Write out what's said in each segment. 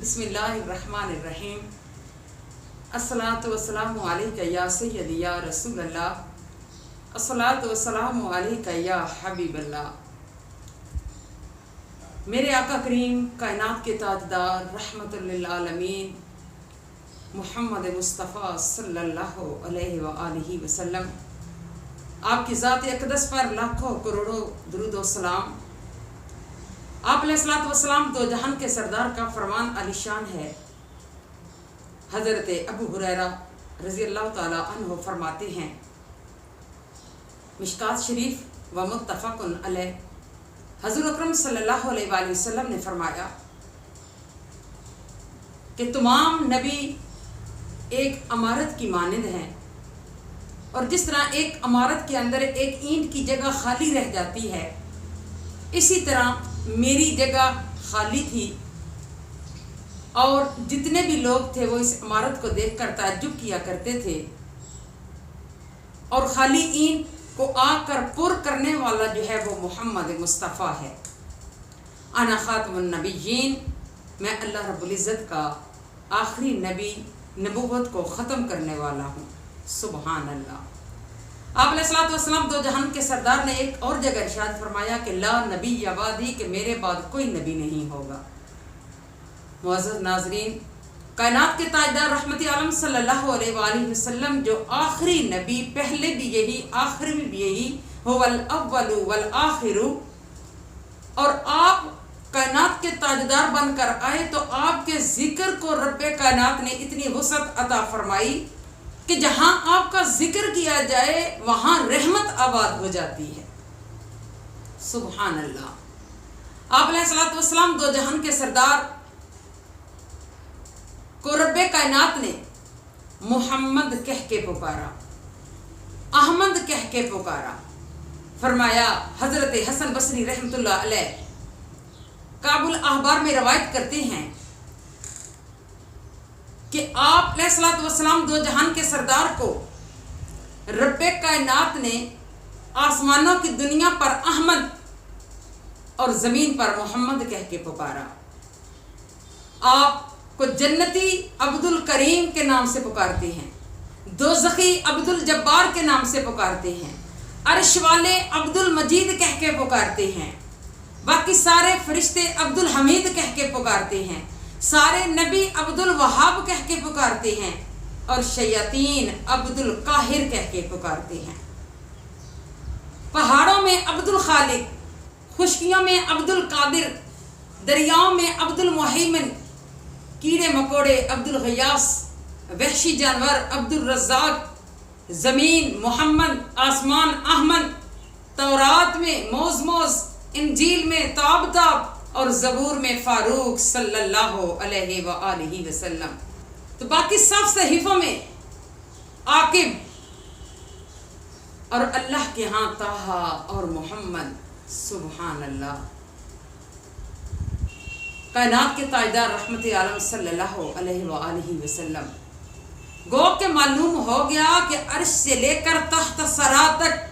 बिस्मिल्लाहिर्रहमानिर्रहीम। अस्सलातु वस्सलामु अलैका या सय्यदी या रसूल अल्लाह, अस्सलातु वस्सलामु अलैका या हबीब अल्लाह। मेरे आका करीम कायनात के ताजदार रहमतुल लिल आलमीन मुहम्मद मुस्तफ़ा सल्लल्लाहु अलैहि व आलिहि वसल्लम, आपकी ज़ात अक़दस पर लाखों करोड़ों दुरूद व सलाम। आप अलैहिस्सलातु वस्सलाम दो जहान के सरदार का फरमान आलिशान है। हज़रत अबू हुरैरा रज़ी अल्लाह ताला अन्हु फरमाते हैं, मिशकात शरीफ व मुत्तफ़क़ुन अलैह, हज़रत अकरम सल्लल्लाहु अलैहि वसल्लम ने फरमाया कि तमाम नबी एक इमारत की मानिंद हैं, और जिस तरह एक इमारत के अंदर एक ईंट की जगह खाली रह जाती है, इसी तरह मेरी जगह खाली थी और जितने भी लोग थे वो इस इमारत को देखकर ताज्जुब किया करते थे, और खाली ईंट को आकर पुर करने वाला जो है वो मोहम्मद मुस्तफ़ा है। अना खातमुन नबिय्यीन, मैं अल्लाह रब्बुल इज़्ज़त का आखिरी नबी, नबूवत को ख़त्म करने वाला हूँ। सुबहान अल्लाह। आप अलैहिस्सलातु वस्सलाम दो जहान के सरदार ने एक और जगह इरशाद फरमाया कि ला नबी यबादी, कि मेरे बाद कोई नबी नहीं होगा। मुअज़्ज़ज़ नाज़रीन, कायनात के ताजदार रहमत आलम सल्लल्लाहु अलैहि वसल्लम जो आखिरी नबी, पहले भी यही आखिर में भी यही, हुवल अव्वलु वल आखिरु, और आप कायनात के ताजदार बनकर आए तो आपके जिक्र को रब्बे कायनात ने इतनी वसअत अता फरमाई कि जहां आपका जिक्र किया जाए वहां रहमत आबाद हो जाती है। सुभान अल्लाह। आप अलैहिस्सलातु वस्सलाम दो जहान के सरदार को रब्बे कायनात ने मोहम्मद कह के पुकारा, अहमद कह के पुकारा। फरमाया, हजरत हसन बसरी रहमतुल्लाह अलैह काबुल अहबार में रवायत करते हैं कि आप अलैहिस्सलातु वस्सलाम दो जहान के सरदार को रब्बे कायनात ने आसमानों की दुनिया पर अहमद और ज़मीन पर मोहम्मद कह के पुकारा। आपको जन्नती अब्दुल करीम के नाम से पुकारते हैं, दोज़खी अब्दुल जब्बार के नाम से पुकारते हैं, अर्श वाले अब्दुल मजीद कह के पुकारते हैं, बाकी सारे फरिश्ते अब्दुल हमीद कह के पुकारते हैं, सारे नबी अब्दुल वहाब कह के पुकारते हैं, और शयातीन अब्दुल काहिर कह के पुकारते हैं। पहाड़ों में अब्दुल खालिक, खुश्कियों में अब्दुल कादिर, दरियाओं में अब्दुल मुहैमिन, कीड़े मकोड़े अब्दुल गयास, वहशी जानवर अब्दुल रज़्ज़ाक, ज़मीन मोहम्मद, आसमान अहमद, तौरात में मोज़, इंजील में ताब, और ज़बूर में फ़ारूक सल्लल्लाहु अलैहि व आलिहि वसल्लम। तो बाकी सब सहीफ़ों में आकिब, और अल्लाह के यहाँ ताहा और मोहम्मद। सुभान अल्लाह। कायनात के ताजदार रहमत आलम सल्लल्लाहु अलैहि व आलिहि वसल्लम, गो के मालूम हो गया कि अर्श से लेकर तख्त सरा तक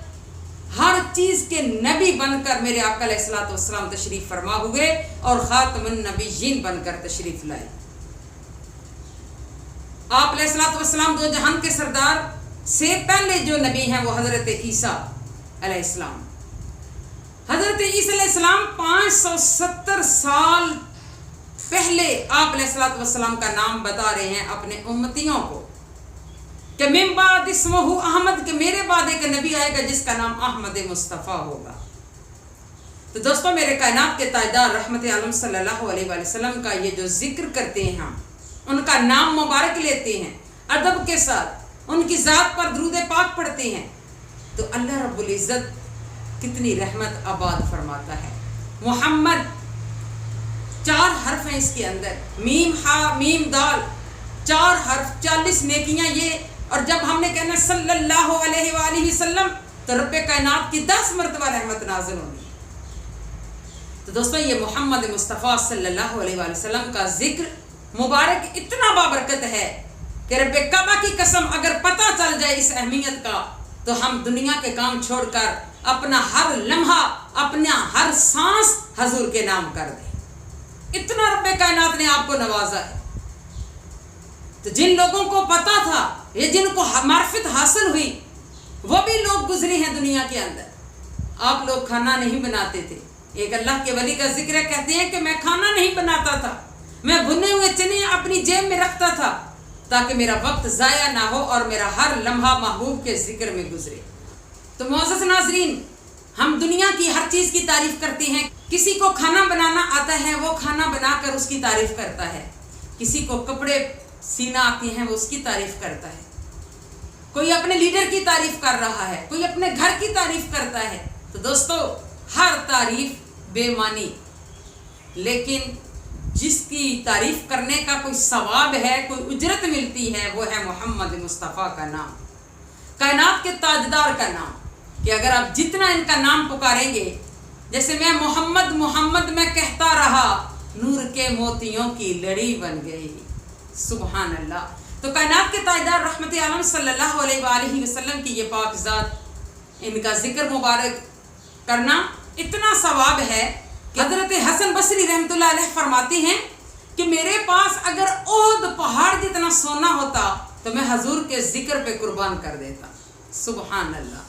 हर चीज के नबी बनकर मेरे आका अलैहिस्सलातु वस्सलाम तशरीफ फरमा हुए और खातमुन नबिय्यीन बनकर तशरीफ लाए। आप अलैहिस्सलातु वस्सलाम दो जहान के सरदार से पहले जो नबी हैं वो हजरत ईसा अलैहिस्सलाम। हजरत ईसा अलैहिस्सलाम 570 साल पहले आप अलैहिस्सलातु वस्सलाम का नाम बता रहे हैं अपने उम्मतियों को कि मिन बाद इस्मुहु अहमद, के मेरे बाद एक नबी आएगा जिसका नाम अहमद मुस्तफ़ा होगा। तो दोस्तों, मेरे कायनात के ताजदार रहमत आलम सल्लल्लाहु अलैहि वसल्लम का ये जो जिक्र करते हैं, हम उनका नाम मुबारक लेते हैं, अदब के साथ उनकी ज़ात पर दरूद पाक पढ़ते हैं, तो अल्लाह रब्बुल इज़्ज़त कितनी रहमत आबाद फरमाता है। मोहम्मद 4 हर्फ हैं इसके अंदर, मीम हा मीम दाल, 4 हर्फ 40 नेकियां ये। और जब हमने कहना सल्लल्लाहु अलैहि वसल्लम तो रब्बे कायनात की 10 मरतबा रहमत नाज़िल होगी। तो दोस्तों, ये मोहम्मद मुस्तफ़ा सल्लल्लाहु अलैहि वसल्लम का जिक्र मुबारक इतना बाबरकत है कि रब्बे काबा की कसम, अगर पता चल जाए इस अहमियत का तो हम दुनिया के काम छोड़कर अपना हर लम्हा, अपना हर सांस हजूर के नाम कर दें। इतना रब्बे कायनात ने आपको नवाजा है। तो जिन लोगों को पता था, ये जिनको मार्फत हासिल हुई, वो भी लोग गुजरे हैं दुनिया के अंदर। आप लोग खाना नहीं बनाते थे। एक अल्लाह के वली का जिक्र है, कहते हैं कि मैं खाना नहीं बनाता था, मैं भुने हुए चने अपनी जेब में रखता था ताकि मेरा वक्त ज़ाया ना हो और मेरा हर लम्हा महबूब के जिक्र में गुजरे। तो मोअज़्ज़ज़ नाज़रीन, हम दुनिया की हर चीज़ की तारीफ़ करते हैं। किसी को खाना बनाना आता है, वो खाना बनाकर उसकी तारीफ़ करता है। किसी को कपड़े सीना आते हैं, वो उसकी तारीफ़ करता है। कोई अपने लीडर की तारीफ़ कर रहा है, कोई अपने घर की तारीफ़ करता है। तो दोस्तों, हर तारीफ़ बेमानी, लेकिन जिसकी तारीफ़ करने का कोई सवाब है, कोई उजरत मिलती है, वो है मोहम्मद मुस्तफ़ा का नाम, कायनात के ताजदार का नाम। कि अगर आप जितना इनका नाम पुकारेंगे, जैसे मैं मोहम्मद मोहम्मद में कहता रहा, नूर के मोतियों की लड़ी बन गई। सुभान अल्लाह। तो कायनात के ताजदार रहमत आलम सल्लल्लाहु अलैहि वसल्लम की ये पाक ज़ात, इनका जिक्र मुबारक करना इतना सवाब है कि हज़रत हसन बसरी रहमतुल्लाह अलैह फरमाते हैं कि मेरे पास अगर ओहद पहाड़ जितना सोना होता तो मैं हजूर के जिक्र पे कुर्बान कर देता। सुभान अल्लाह।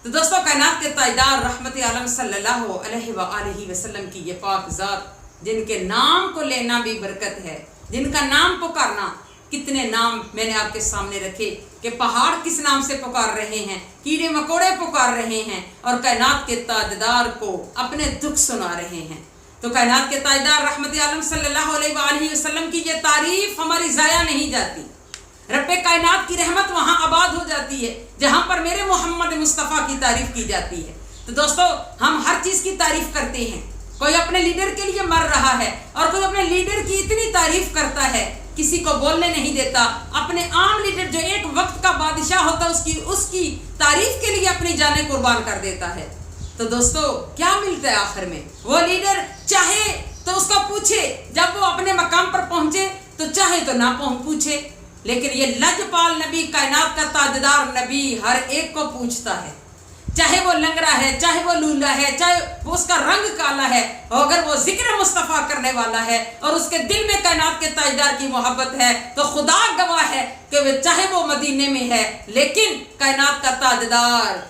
तो दोस्तों, कायनात के ताजदार रहमत आलम सल्लल्लाहु अलैहि वसल्लम की ये पाक ज़ात, जिनके नाम को लेना भी बरकत है, जिनका नाम पुकारना, कितने नाम मैंने आपके सामने रखे कि पहाड़ किस नाम से पुकार रहे हैं, कीड़े मकोड़े पुकार रहे हैं और कायनात के ताजदार को अपने दुख सुना रहे हैं। तो कायनात के ताजदार रहमत आलम सल्लल्लाहु अलैहि वसल्लम की ये तारीफ हमारी ज़ाया नहीं जाती। रब्बे कायनात की रहमत वहाँ आबाद हो जाती है जहाँ पर मेरे मोहम्मद मुस्तफ़ा की तारीफ की जाती है। तो दोस्तों, हम हर चीज़ की तारीफ करते हैं। कोई अपने लीडर के लिए मर रहा है और कोई अपने लीडर की इतनी तारीफ करता है, किसी को बोलने नहीं देता। अपने आम लीडर जो एक वक्त का बादशाह होता है, उसकी तारीफ के लिए अपनी जानें कुर्बान कर देता है। तो दोस्तों, क्या मिलता है आखिर में? वो लीडर चाहे तो उसको पूछे, जब वो अपने मकाम पर पहुंचे तो चाहे तो ना पूछे, लेकिन ये लजपाल नबी, कायनात का ताजदार नबी, हर एक को पूछता है। चाहे वो लंगड़ा है, चाहे वो लूला है, चाहे वो उसका रंग काला है, और अगर वो जिक्र मुस्तफ़ा करने वाला है और उसके दिल में कायनात के ताजदार की मोहब्बत है, तो खुदा गवाह है कि वे चाहे वो मदीने में है, लेकिन कायनात का ताजदार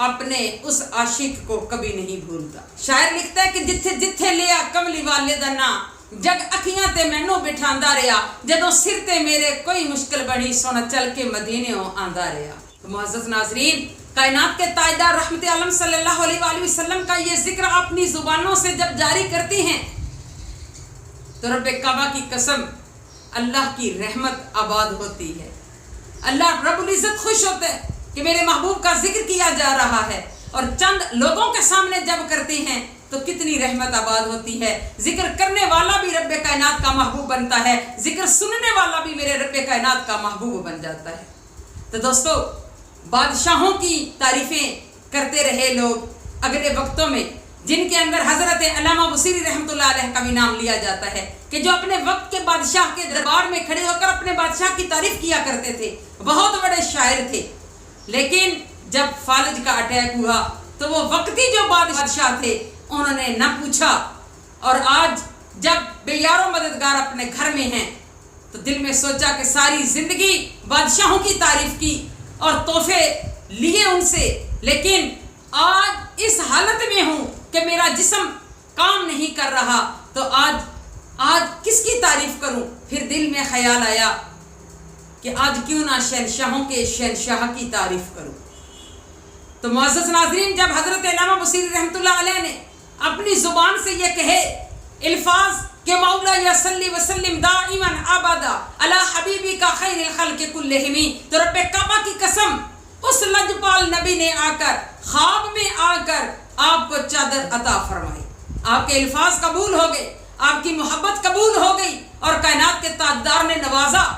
अपने उस आशिक को कभी नहीं भूलता। शायर लिखता है कि जिथे जिथे लिया कमली वाले दा ना, जग अखियां ते मैनू बिठांदा रहा, जदों सिर ते मेरे कोई मुश्किल बनी, सोना चल के मदीने आंदा रहा। तो मुअज़्ज़ज़ नाज़रीन, कायनात के ताजदार रहमत आलम सल्लल्लाहु अलैहि वसल्लम का ये जिक्र अपनी जुबानों से जब जारी करते हैं तो रब्बे काबा की कसम, अल्लाह की रहमत आबाद होती है। अल्लाह रब्बुल इज़्ज़त खुश होते हैं कि मेरे महबूब का जिक्र किया जा रहा है, और चंद लोगों के सामने जब करते हैं तो कितनी रहमत आबाद होती है। जिक्र करने वाला भी रब्बे कायनात का महबूब बनता है, जिक्र सुनने वाला भी मेरे रब्बे कायनात का महबूब बन जाता है। तो दोस्तों, बादशाहों की तारीफ़ें करते रहे लोग अगले वक्तों में, जिनके अंदर हज़रत अल्लामा बुसीरी रहमतुल्लाह अलैह का भी नाम लिया जाता है, कि जो अपने वक्त के बादशाह के दरबार में खड़े होकर अपने बादशाह की तारीफ़ किया करते थे। बहुत बड़े शायर थे, लेकिन जब फालज का अटैक हुआ तो वो वक्ती जो बादशाह थे उन्होंने न पूछा, और आज जब बेयारो मददगार अपने घर में हैं तो दिल में सोचा कि सारी ज़िंदगी बादशाहों की तारीफ़ की और तोहफे लिए उनसे, लेकिन आज इस हालत में हूँ कि मेरा जिस्म काम नहीं कर रहा, तो आज किसकी तारीफ़ करूँ? फिर दिल में ख्याल आया कि आज क्यों ना शहंशाहों के शहंशाह की तारीफ़ करूँ। तो मुअज़्ज़ज़ नाज़रीन, जब हज़रत अल्लामा बुसीरी रहमतुल्लाह अलैह ने अपनी ज़ुबान से ये कहे अल्फाज के मौला यसल्ली वसल्लिम दाइमन अबदा अला हबीबी का खैरिल खल्क़ कुल्लिहिम, तो रब्बे काबा की कसम, उस लजपाल नबी ने आकर ख्वाब में आकर आपको चादर अता फरमाई, आपके अल्फाज कबूल हो गए, आपकी मोहब्बत कबूल हो गई, और कायनात के ताजदार ने नवाजा।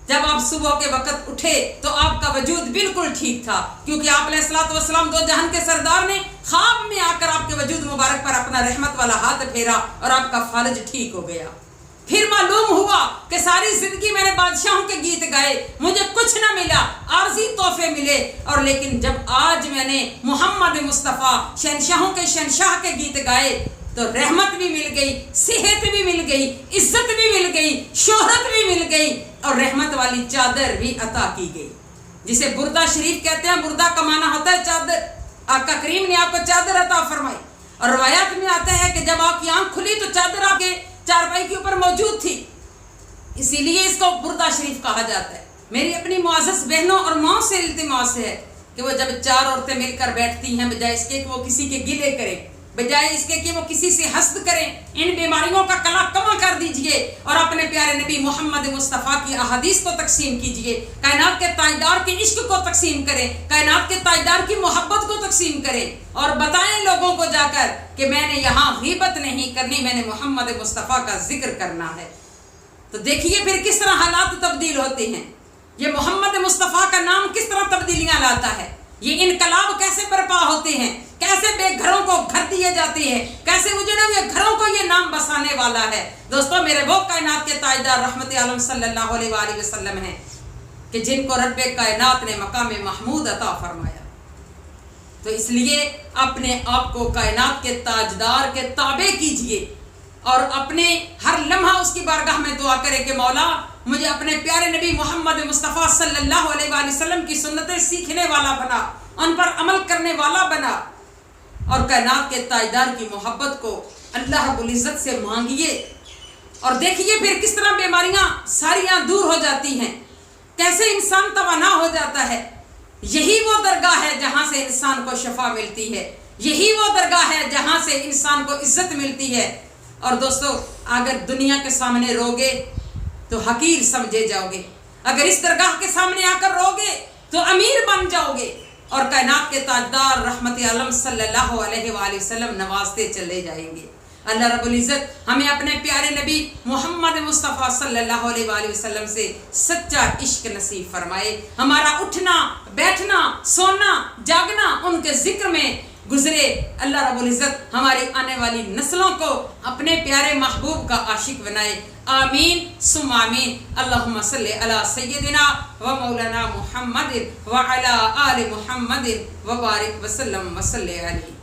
जब आप सुबह के वक़्त उठे तो आपका वजूद बिल्कुल ठीक था, क्योंकि आप अलैहिस्सलातु वस्सलाम दो जहान के सरदार ने ख्वाब में आकर आपके वजूद मुबारक पर अपना रहमत वाला हाथ फेरा और आपका फालज ठीक हो गया। फिर मालूम हुआ कि सारी जिंदगी मैंने बादशाहों के गीत गाए, मुझे कुछ ना मिला, आर्जी तोहफे मिले, और लेकिन जब आज मैंने मोहम्मद मुस्तफ़ा शहंशाहों के शहंशाह के गीत गाए تو رحمت بھی مل گئی، صحت بھی مل گئی، عزت بھی مل گئی، شہرت بھی مل گئی، اور رحمت والی چادر بھی عطا کی گئی، جسے بردہ شریف کہتے ہیں۔ بردہ کا معنی ہوتا ہے چادر۔ آقا کریم نے آپ کو چادر عطا فرمائی، اور روایات میں آتا ہے کہ جب آپ کی آنکھ کھلی تو چادر آپ کے چارپائی کے اوپر موجود تھی، اسی لیے اس کو بردہ شریف کہا جاتا ہے۔ میری اپنی معزز بہنوں اور ماں سے التماس ہے کہ وہ جب چار عورتیں مل کر بیٹھتی ہیں، بجائے اس کے کہ وہ کسی کے گلے کریں، بجائے اس کے کہ وہ کسی سے حسد کریں، ان بیماریوں کا کلا کما کر دیجئے اور اپنے پیارے نبی محمد مصطفیٰ کی احادیث کو تقسیم کیجئے، کائنات کے تاجدار کے عشق کو تقسیم کریں، کائنات کے تاجدار کی محبت کو تقسیم کریں، اور بتائیں لوگوں کو جا کر کہ میں نے یہاں غیبت نہیں کرنی، میں نے محمد مصطفیٰ کا ذکر کرنا ہے۔ تو دیکھیے پھر کس طرح حالات تبدیل ہوتے ہیں، یہ محمد مصطفیٰ کا نام کس طرح تبدیلیاں لاتا ہے، یہ انقلاب کیسے برپا ہوتے ہیں، کیسے بے گھروں کو گھر دیے جاتے ہیں، کیسے اجڑے ہوئے گھروں کو یہ نام بسانے والا ہے۔ دوستو میرے وہ کائنات کے تاجدار رحمت عالم صلی اللہ علیہ وآلہ وسلم ہیں کہ جن کو رب کائنات نے مقام محمود عطا فرمایا، تو اس لیے اپنے آپ کو کائنات کے تاجدار کے تابع کیجئے، اور اپنے ہر لمحہ اس کی بارگاہ میں دعا کرے کہ مولا مجھے اپنے پیارے نبی محمد مصطفیٰ صلی اللہ علیہ وآلہ وسلم کی سنتیں سیکھنے والا بنا، ان پر عمل کرنے والا بنا، اور کائنات کے تاجدار کی محبت کو اللہ رب العزت سے مانگیے، اور دیکھیے پھر کس طرح بیماریاں ساریاں دور ہو جاتی ہیں، کیسے انسان توانا ہو جاتا ہے۔ یہی وہ درگاہ ہے جہاں سے انسان کو شفا ملتی ہے، یہی وہ درگاہ ہے جہاں سے انسان کو عزت ملتی ہے۔ اور دوستو اگر دنیا کے سامنے روگے تو حقیر سمجھے جاؤ گے، اگر اس درگاہ کے سامنے آ کر روگے تو امیر بن جاؤ گے، اور کائنات کے تاجدار رحمت عالم صلی اللہ علیہ وآلہ وسلم نوازتے چلے جائیں گے۔ اللہ رب العزت ہمیں اپنے پیارے نبی محمد مصطفیٰ صلی اللہ علیہ وآلہ وسلم سے سچا عشق نصیب فرمائے، ہمارا اٹھنا بیٹھنا سونا جاگنا ان کے ذکر میں گزرے۔ اللہ رب العزت ہماری آنے والی نسلوں کو اپنے پیارے محبوب کا عاشق بنائے، آمین ثم آمین۔ اللہم صلی علی سیدنا و مولانا محمد وعلی آل محمد وبارک وسلم وصلی علیہ۔